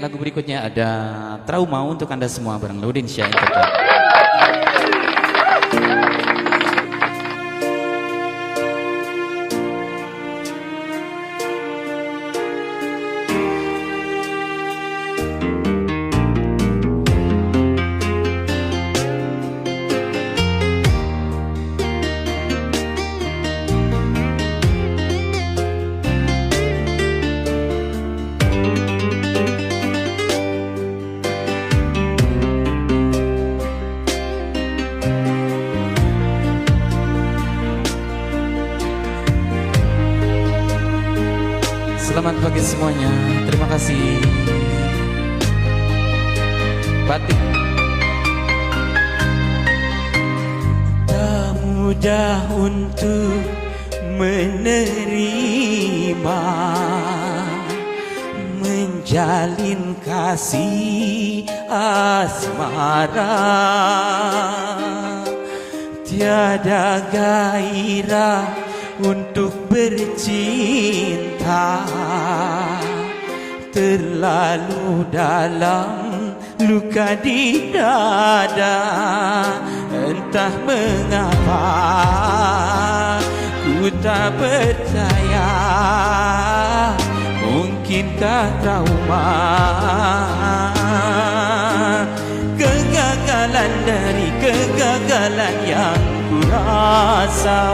Lagu berikutnya ada Trauma untuk Anda semua bareng Laudin Syah Entertainment. Selamat pagi semuanya, terima kasih. Batik. Tak mudah untuk menerima menjalin kasih asmara, tiada gairah untuk bercinta, terlalu dalam luka di dada. Entah mengapa ku tak percaya, mungkinkah trauma kegagalan dari kegagalan yang ku rasa.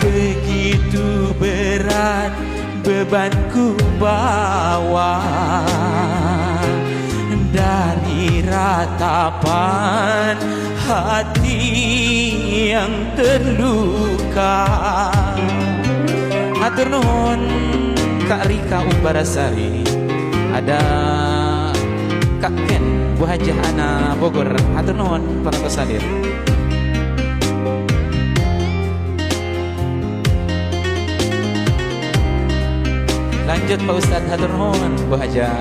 Begitu berat beban ku bawa, dari ratapan hati yang terluka. Hatur nuhun Kak Rika Umbarasari, ada Kak Ken Bu Hajah Ana Bogor. Hatur nuhun para pesadir. Lanjut Pak Ustadz, hatur nuhun Bu Hajah.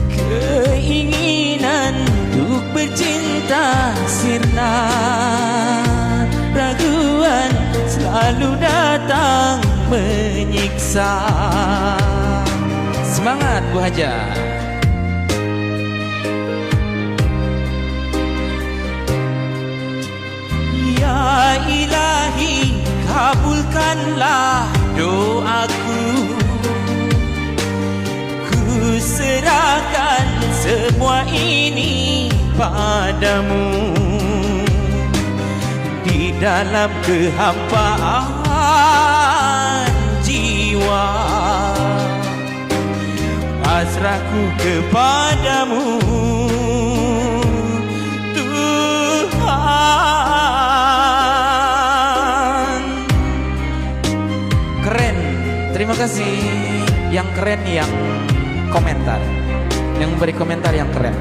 Keinginan untuk bercinta sirna, raguan selalu datang menyiksa. Semangat Bu Hajah. Ya Ilahi, kabulkanlah doaku, ku serahkan semua ini padamu. Di dalam kehampaan jiwa, pasrahku kepadamu Tuhan. Keren, terima kasih. Yang keren yang komentar, yang beri komentar yang keren.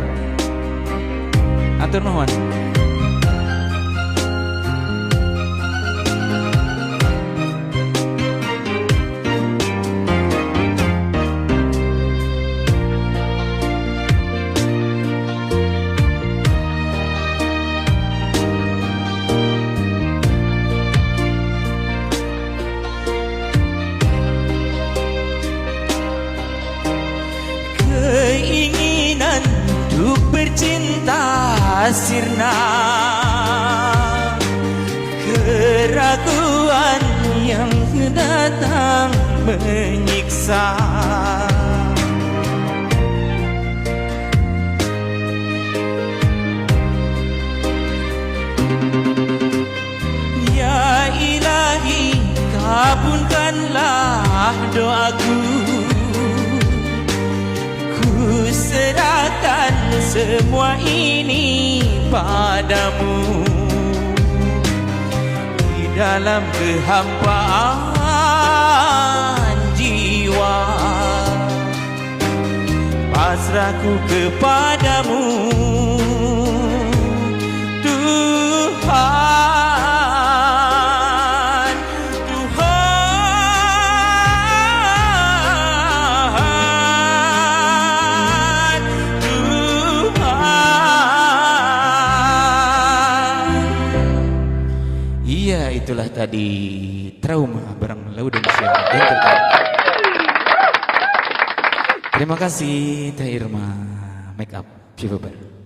Hatur nuhun. Keinginan untuk bercinta sirna, keraguan yang datang menyiksa. Ya Ilahi, kabulkanlah doaku, ku serahkan semua ini padamu. Di dalam kehampaan jiwa, pasrahku kepadamu Tuhan. Iya, itulah tadi Trauma bareng Laudan Syah Entertainment. Terima kasih Teh Irma Make Up Viewer.